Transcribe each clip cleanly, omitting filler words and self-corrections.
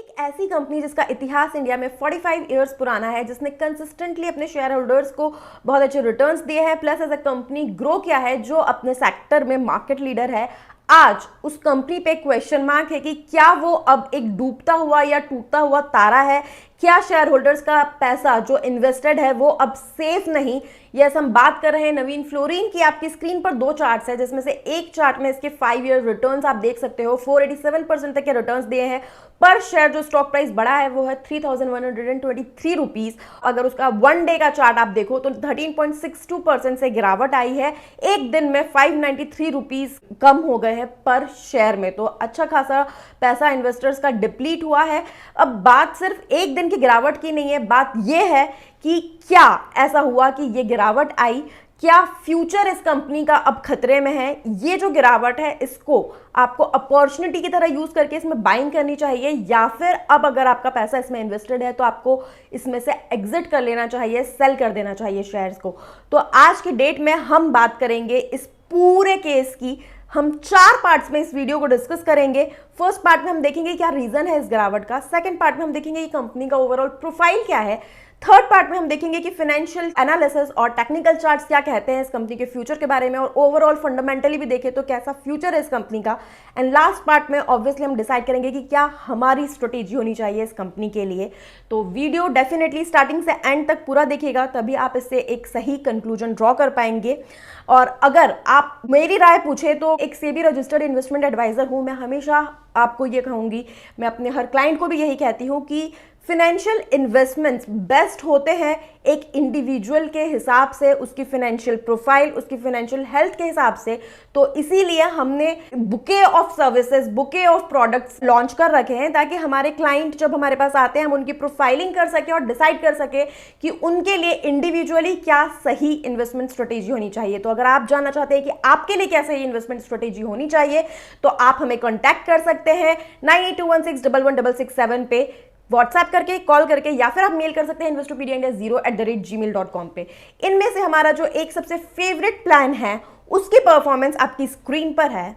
एक ऐसी कंपनी जिसका इतिहास इंडिया में 45 इयर्स पुराना है, जिसने कंसिस्टेंटली अपने शेयर होल्डर्स को बहुत अच्छे रिटर्न्स दिए हैं, plus as a company grow किया है, जो अपने सेक्टर में मार्केट लीडर है, आज उस कंपनी पे क्वेश्चन मार्क है कि क्या वो अब एक डूबता हुआ या टूटता हुआ तारा है। क्या शेयर होल्डर्स का पैसा जो इन्वेस्टेड है वो अब सेफ नहीं। यस, हम बात कर रहे हैं नवीन फ्लोरिन की। आपकी स्क्रीन पर दो चार्ट्स है, जिसमें से एक चार्ट में इसके 5 ईयर रिटर्न्स आप देख सकते हो। 487% तक के रिटर्न्स दिए हैं। पर शेयर जो स्टॉक प्राइस बढ़ा है वो है 3123 रुपीज। अगर उसका 1 डे का चार्ट आप देखो तो 13.62% से गिरावट आई है। एक दिन में 593 रुपीज कम हो गए हैं पर शेयर में। तो अच्छा खासा पैसा इन्वेस्टर्स का डिप्लीट हुआ है। अब बात सिर्फ एक दिन की गिरावट की नहीं है, बात यह है कि क्या ऐसा हुआ कि ये गिरावट आई, क्या फ्यूचर इस कंपनी का अब खतरे में है। ये जो गिरावट है इसको आपको अपॉर्चुनिटी की तरह यूज करके इसमें बाइंग करनी चाहिए, या फिर अब अगर आपका पैसा इसमें इन्वेस्टेड है तो आपको इसमें से एग्जिट कर लेना चाहिए, सेल कर देना चाहिए शेयर्स को। तो आज की डेट में हम बात करेंगे इस पूरे केस की। हम 4 पार्ट्स में इस वीडियो को डिस्कस करेंगे। फर्स्ट पार्ट में हम देखेंगे क्या रीजन है इस गिरावट का। सेकंड पार्ट में हम देखेंगे कि कंपनी का ओवरऑल प्रोफाइल क्या है। थर्ड पार्ट में हम देखेंगे कि फाइनेंशियल एनालिसिस और टेक्निकल चार्ट्स क्या कहते हैं इस कंपनी के फ्यूचर के बारे में, और ओवरऑल फंडामेंटली भी देखें तो कैसा फ्यूचर है इस कंपनी का। एंड लास्ट पार्ट में ऑब्वियसली हम डिसाइड करेंगे कि क्या हमारी स्ट्रेटेजी होनी चाहिए इस कंपनी के लिए। तो वीडियो डेफिनेटली स्टार्टिंग से एंड तक पूरा देखिएगा, तभी आप इससे एक सही कंक्लूजन ड्रॉ कर पाएंगे। और अगर आप मेरी राय पूछे तो एक सेबी रजिस्टर्ड इन्वेस्टमेंट एडवाइजर हूं, मैं हमेशा आपको ये कहूंगी, मैं अपने हर क्लाइंट को भी यही कहती हूं कि फाइनेंशियल इन्वेस्टमेंट्स बेस्ट होते हैं एक इंडिविजुअल के हिसाब से, उसकी फाइनेंशियल प्रोफाइल, उसकी फाइनेंशियल हेल्थ के हिसाब से। तो इसीलिए हमने bouquet of services, bouquet of products launch कर रखे हैं, ताकि हमारे क्लाइंट जब हमारे पास आते हैं हम उनकी प्रोफाइलिंग कर सके और डिसाइड कर सके कि उनके लिए इंडिविजुअली क्या सही इन्वेस्टमेंट स्ट्रेटेजी होनी चाहिए। तो अगर आप जानना चाहते हैं कि आपके लिए क्या सही इन्वेस्टमेंट स्ट्रेटेजी होनी चाहिए तो आप हमें कॉन्टैक्ट कर सकते हैं 9821611667 पे, व्हाट्सएप करके, कॉल करके, या फिर आप मेल कर सकते हैं investopedia.0@gmail.com पे। इनमें से हमारा जो एक सबसे फेवरेट प्लान है उसकी परफॉर्मेंस आपकी स्क्रीन पर है।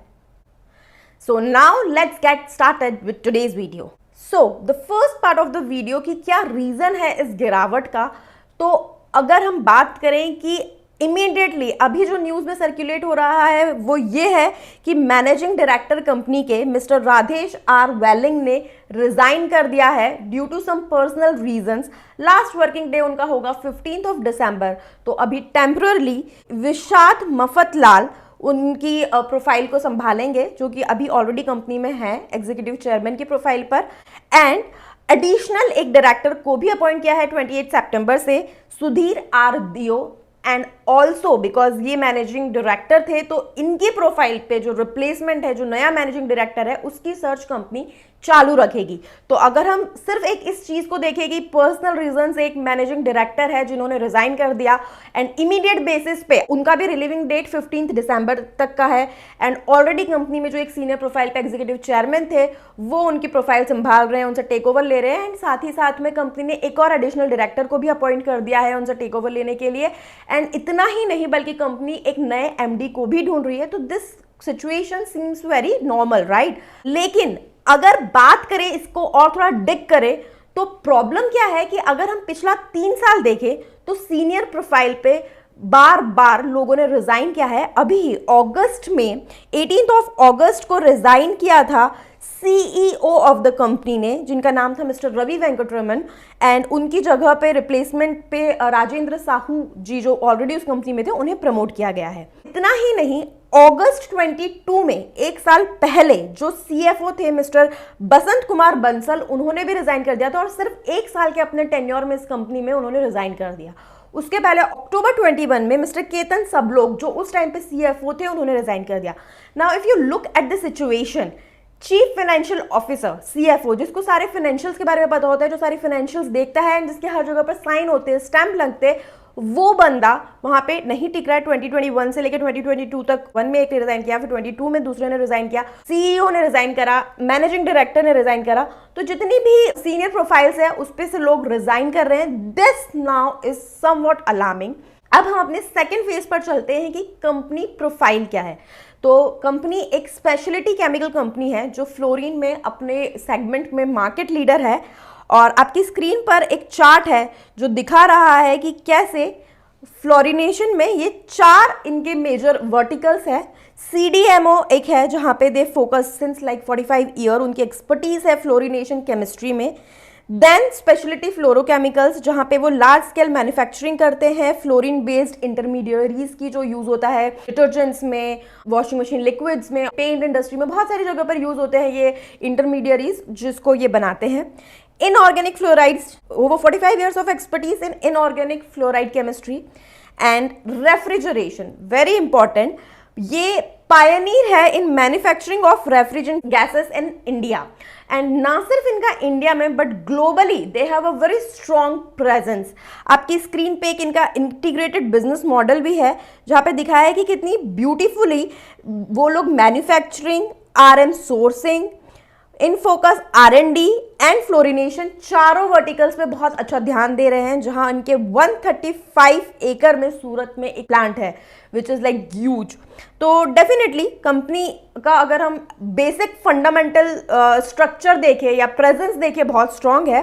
So now let's get started with today's video. So the first part of the video की क्या रीजन है इस गिरावट का, तो अगर हम बात करें कि इमीडिएटली अभी जो न्यूज़ में सर्कुलेट हो रहा है वो ये है कि मैनेजिंग डायरेक्टर कंपनी के मिस्टर राधेश आर वेलिंग ने रिजाइन कर दिया है due to some personal reasons. Last working day उनका होगा 15 दिसंबर। तो अभी टेम्पररली विशाद मफतलाल उनकी प्रोफाइल को संभालेंगे, जो कि अभी ऑलरेडी कंपनी में है एग्जीक्यूटिव चेयरमैन की प्रोफाइल पर। एंड एडिशनल एक डायरेक्टर को भी अपॉइंट किया है 28 सितंबर से, सुधीर आर दियो। एंड ऑल्सो बिकॉज ये मैनेजिंग डायरेक्टर थे तो इनकी प्रोफाइल पे जो रिप्लेसमेंट है, जो नया मैनेजिंग डायरेक्टर है, उसकी सर्च कंपनी चालू रखेगी। तो अगर हम सिर्फ एक इस चीज को देखें कि पर्सनल रीजन से एक मैनेजिंग डायरेक्टर है जिन्होंने रिजाइन कर दिया, एंड इमीडिएट बेसिस पे उनका भी रिलीविंग डेट 15 दिसंबर तक का है। एंड ऑलरेडी कंपनी में जो एक सीनियर प्रोफाइल पे एग्जीक्यूटिव चेयरमैन थे वो उनकी प्रोफाइल संभाल रहे हैं, उनसे टेक ओवर ले रहे हैं। एंड साथ ही साथ में कंपनी ने एक और एडिशनल डायरेक्टर को भी अपॉइंट कर दिया है उनसे टेक ओवर लेने के लिए। एंड इतना ही नहीं बल्कि कंपनी एक नए एमडी को भी ढूंढ रही है। तो this situation seems very normal, right? लेकिन अगर बात करें इसको और थोड़ा डिग करें तो प्रॉब्लम क्या है कि अगर हम पिछला 3 साल देखें तो सीनियर प्रोफाइल पे बार बार लोगों ने रिजाइन किया है। अभी अगस्त में 18 अगस्त को रिजाइन किया था सीईओ ऑफ द कंपनी ने, जिनका नाम था मिस्टर रवि वेंकटरमन। एंड उनकी जगह पे रिप्लेसमेंट पे राजेंद्र साहू जी जो ऑलरेडी उस कंपनी में थे उन्हें प्रमोट किया गया है। इतना ही नहीं, अगस्त 22 में, एक साल पहले, जो सीएफओ थे मिस्टर बसंत कुमार बंसल, उन्होंने भी रिजाइन कर दिया था। और सिर्फ 1 साल के अपने टेन्योर में इस कंपनी में उन्होंने रिजाइन कर दिया। उसके पहले अक्टूबर 21 में मिस्टर केतन सबलोग जो उस टाइम पे सीएफओ थे उन्होंने रिजाइन कर दिया। Now if you look at the situation, chief financial officer CFO, जिसको सारे फाइनेंशियल्स के बारे में पता होता है, जो सारे फाइनेंशियल्स देखता है, जिसके हर जगह पर साइन होते हैं, स्टैंप लगते हैं, वो बंदा वहां पे नहीं टिक रहा है। 2021 से लेकर 2022 तक 1 में एक ने रिजाइन किया, फिर 22 में दूसरे ने रिजाइन किया, सीईओ ने रिजाइन करा, मैनेजिंग डायरेक्टर ने रिजाइन करा। तो जितनी भी सीनियर प्रोफाइल्स है उस पे से लोग रिजाइन कर रहे हैं। This now is somewhat alarming. अब हम अपने सेकेंड फेज पर चलते हैं कि कंपनी प्रोफाइल क्या है। तो कंपनी एक स्पेशलिटी केमिकल कंपनी है जो फ्लोरीन में अपने सेगमेंट में मार्केट लीडर है। और आपकी स्क्रीन पर एक चार्ट है जो दिखा रहा है कि कैसे फ्लोरिनेशन में ये 4 इनके मेजर वर्टिकल्स है। CDMO एक है जहाँ पे they focus since like 45 year, उनकी एक्सपर्टीज है फ्लोरिनेशन केमिस्ट्री में। देन स्पेशलिटी फ्लोरोकेमिकल्स जहाँ पे वो लार्ज स्केल मैन्युफैक्चरिंग करते हैं फ्लोरीन बेस्ड इंटरमीडिएटरीज की, जो यूज होता है डिटर्जेंट्स में, वॉशिंग मशीन लिक्विड्स में, पेंट इंडस्ट्री में, बहुत सारी जगह पर यूज होते हैं ये इंटरमीडिएटरीज जिसको ये बनाते हैं। Inorganic fluorides, over 45 years of expertise in inorganic fluoride chemistry and refrigeration, very important। ये पायनियर है in manufacturing of refrigerant gases in India. And ना सिर्फ इनका इंडिया में but globally they have a very strong presence. आपकी screen पे एक इनका इंटीग्रेटेड बिजनेस मॉडल भी है जहाँ पे दिखाया है कि कितनी ब्यूटीफुली वो लोग manufacturing, RM sourcing, in focus R&D and fluorination चारों वर्टिकल्स पे बहुत अच्छा ध्यान दे रहे हैं। जहां इनके 135 एकड़ में सूरत में एक प्लांट है विच इज लाइक ह्यूज। तो डेफिनेटली कंपनी का अगर हम बेसिक फंडामेंटल स्ट्रक्चर देखें या प्रेजेंस देखें बहुत स्ट्रांग है।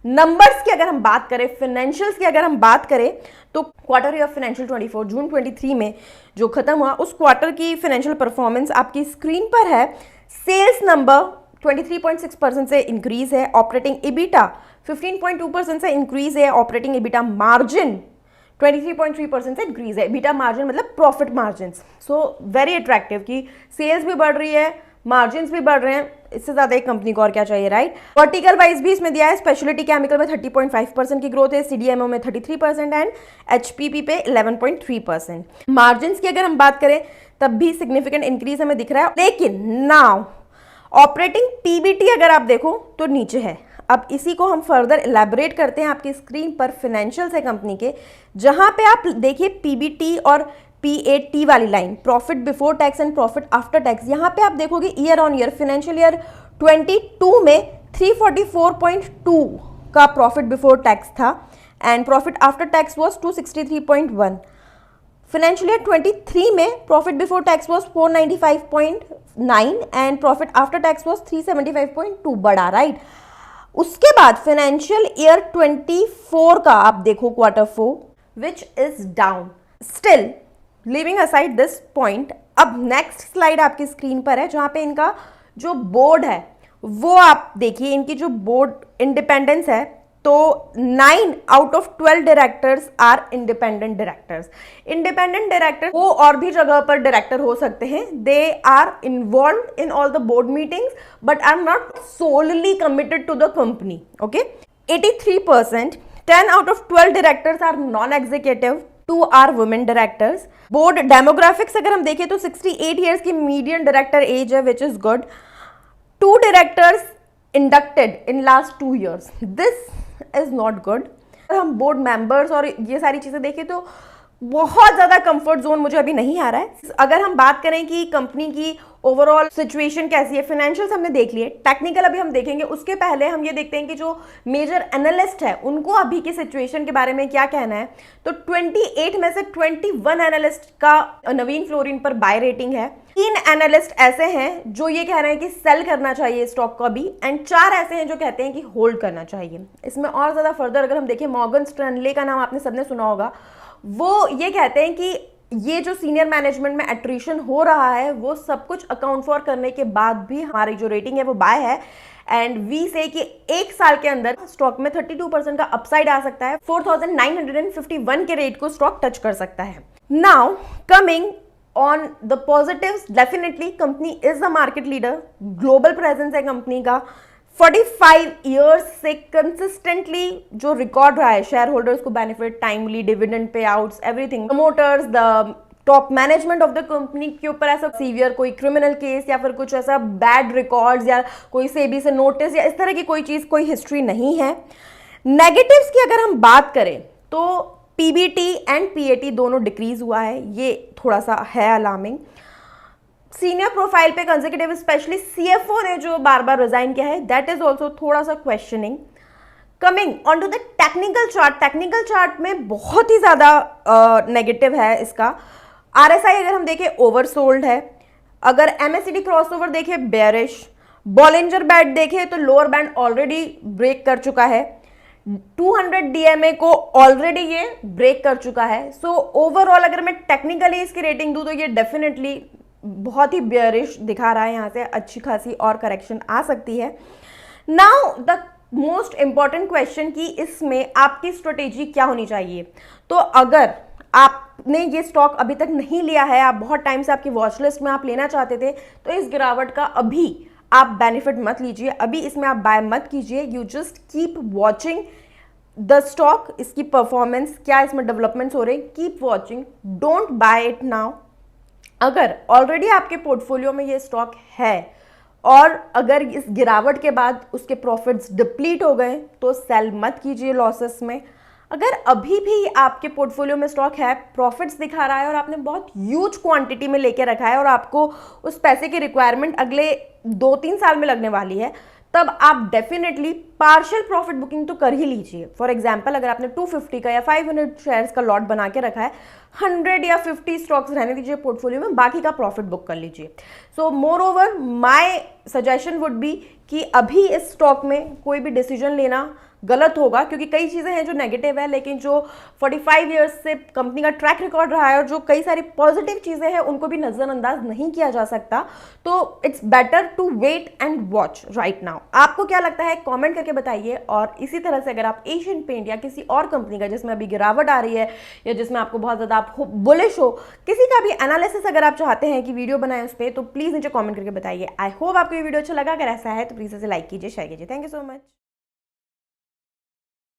नंबर्स की अगर हम बात करें, फाइनेंशियल्स की अगर हम बात करें तो क्वार्टर ऑफ फाइनेंशियल 24 जून 23 में जो खत्म हुआ उस क्वार्टर की फाइनेंशियल परफॉर्मेंस आपकी स्क्रीन पर है। सेल्स नंबर 23.6% से इंक्रीज है, ऑपरेटिंग EBITDA 15.2% से इंक्रीज है, ऑपरेटिंग EBITDA मार्जिन 23.3% से इंक्रीज है। EBITDA मार्जिन मतलब profit margin. So very attractive कि सेल्स भी बढ़ रही है, मार्जिन भी बढ़ रहे हैं, इससे ज्यादा एक कंपनी को और क्या चाहिए, राइट। वर्टिकल वाइज भी इसमें दिया है, स्पेशलिटी केमिकल में 30.5% की ग्रोथ है, CDMO में 33% एंड HPP पे 11.3%। मार्जिन की अगर हम बात करें तब भी सिग्निफिकेंट इंक्रीज हमें दिख रहा है। लेकिन नाउ ऑपरेटिंग PBT अगर आप देखो तो नीचे है। अब इसी को हम फर्दर इलेबोरेट करते हैं आपकी स्क्रीन पर, फाइनेंशियल्स है कंपनी के, जहां पे आप देखिए PBT और PAT वाली line, profit before tax and profit after tax. यहां पे आप देखोगे year on year financial year 22 में 344.2 का प्रॉफिट बिफोर टैक्स था and profit after tax was 263.1। Financial year 23 में profit before tax was 495.9 and profit after tax was 375.2, बड़ा, right. उसके बाद फाइनेंशियल ईयर 24 का आप देखो quarter 4 which is down. Still leaving aside this point, अब next slide आपकी स्क्रीन पर है जहां पे इनका जो बोर्ड है वो आप देखिए। इनकी जो बोर्ड इंडिपेंडेंस है तो 9 out of 12 directors are independent directors. Independent director वो और भी जगह पर डायरेक्टर हो सकते हैं, they are involved in all the board meetings but are not solely committed to the company, okay. 83%, 10 out of 12 directors are non executive, 2 are women directors. Board demographics अगर हम देखें तो 68 ईयर्स की मीडियन डायरेक्टर एज है which is good. 2 directors inducted in last 2 years, this is not good. हम board members और ये सारी चीजें देखें तो बहुत ज्यादा कंफर्ट जोन मुझे अभी नहीं आ रहा है। अगर हम बात करें कि कंपनी की ओवरऑल सिचुएशन कैसी है, फाइनेंशियल्स हमने देख लिए, टेक्निकल अभी हम देखेंगे। उसके पहले हम ये देखते हैं कि जो मेजर एनालिस्ट है उनको अभी की सिचुएशन के बारे में क्या कहना है। तो 28 में से 21 एनालिस्ट का नवीन फ्लोरिन पर बाय रेटिंग है। 3 एनालिस्ट ऐसे हैं जो ये कह रहे हैं कि सेल करना चाहिए स्टॉक को अभी, एंड 4 ऐसे हैं जो कहते हैं कि होल्ड करना चाहिए। इसमें और ज्यादा फर्दर अगर हम देखें, मॉर्गन स्टैनले का नाम आपने सबने सुना होगा, वो ये कहते हैं कि ये जो सीनियर मैनेजमेंट में एट्रिशन हो रहा है वो सब कुछ अकाउंट फॉर करने के बाद भी हमारी जो रेटिंग है वो बाय है। एंड वी से कि 1 साल के अंदर स्टॉक में 32% का अपसाइड आ सकता है, 4951 के रेट को स्टॉक टच कर सकता है। Now coming on the positives, definitely company is the market leader, global presence है कंपनी का, 45 ईयर्स से कंसिस्टेंटली जो रिकॉर्ड रहा है, शेयर होल्डर्स को benefit, timely dividend pay outs, everything, promoters, the top management of the company के ऊपर ऐसा सीवियर कोई क्रिमिनल केस या फिर कुछ ऐसा बैड रिकॉर्ड्स या कोई सेबी से नोटिस या इस तरह की कोई चीज, कोई हिस्ट्री नहीं है। नेगेटिव्स की अगर हम बात करें तो PBT एंड PAT दोनों डिक्रीज हुआ है, ये थोड़ा सा है अलार्मिंग। सीनियर प्रोफाइल पे कंसेक्यूटिव स्पेशली CFO ने जो बार बार रिजाइन किया है, दैट इज ऑल्सो थोड़ा सा questioning. Coming on to the technical chart में बहुत ही ज़्यादा नेगेटिव है इसका। RSI अगर हम देखें ओवरसोल्ड है, अगर MACD क्रॉसओवर देखें बेयरिश, बॉलिंजर बैंड देखें तो लोअर बैंड ऑलरेडी ब्रेक कर चुका है, 200 DMA को ऑलरेडी ये ब्रेक कर चुका है। सो ओवरऑल अगर मैं टेक्निकली इसकी रेटिंग दूं तो ये डेफिनेटली बहुत ही बेयरिश दिखा रहा है, यहाँ से अच्छी खासी और करेक्शन आ सकती है। Now the most important question कि इसमें आपकी स्ट्रेटेजी क्या होनी चाहिए। तो अगर आपने ये स्टॉक अभी तक नहीं लिया है, आप बहुत टाइम से आपकी वॉच लिस्ट में आप लेना चाहते थे, तो इस गिरावट का अभी आप बेनिफिट मत लीजिए, अभी इसमें आप बाय मत कीजिए। You just keep watching the stock, इसकी परफॉर्मेंस क्या इसमें डेवलपमेंट्स हो रहे, keep watching, don't buy it now. अगर ऑलरेडी आपके पोर्टफोलियो में ये स्टॉक है और अगर इस गिरावट के बाद उसके प्रॉफिट्स डिप्लीट हो गए तो सेल मत कीजिए लॉसेस में। अगर अभी भी आपके पोर्टफोलियो में स्टॉक है, प्रॉफिट्स दिखा रहा है और आपने बहुत ह्यूज क्वांटिटी में लेके रखा है और आपको उस पैसे की रिक्वायरमेंट अगले 2-3 साल में लगने वाली है, तब आप डेफिनेटली पार्शियल प्रॉफिट बुकिंग तो कर ही लीजिए। फॉर एग्जांपल अगर आपने 250 का या 500 शेयर्स का लॉट बना के रखा है, 100 या 50 स्टॉक्स रहने दीजिए पोर्टफोलियो में, बाकी का प्रॉफिट बुक कर लीजिए। So moreover my suggestion would be कि अभी इस स्टॉक में कोई भी डिसीजन लेना गलत होगा, क्योंकि कई चीज़ें हैं जो नेगेटिव है, लेकिन जो 45 ईयर्स से कंपनी का ट्रैक रिकॉर्ड रहा है और जो कई सारी पॉजिटिव चीज़ें हैं उनको भी नज़रअंदाज नहीं किया जा सकता। तो it's better to wait and watch right now. आपको क्या लगता है कमेंट करके बताइए। और इसी तरह से अगर आप एशियन पेंट या किसी और कंपनी का जिसमें अभी गिरावट आ रही है या जिसमें आपको बहुत ज़्यादा आप बुलिश हो, किसी का भी एनालिसिस अगर आप चाहते हैं कि वीडियो बनाएं उस पर, तो प्लीज़ नीचे कॉमेंट करके बताइए। आई होप आपको ये वीडियो अच्छा लगा। अगर ऐसा है तो प्लीज़ इसे लाइक कीजिए, शेयर कीजिए। Thank you so much.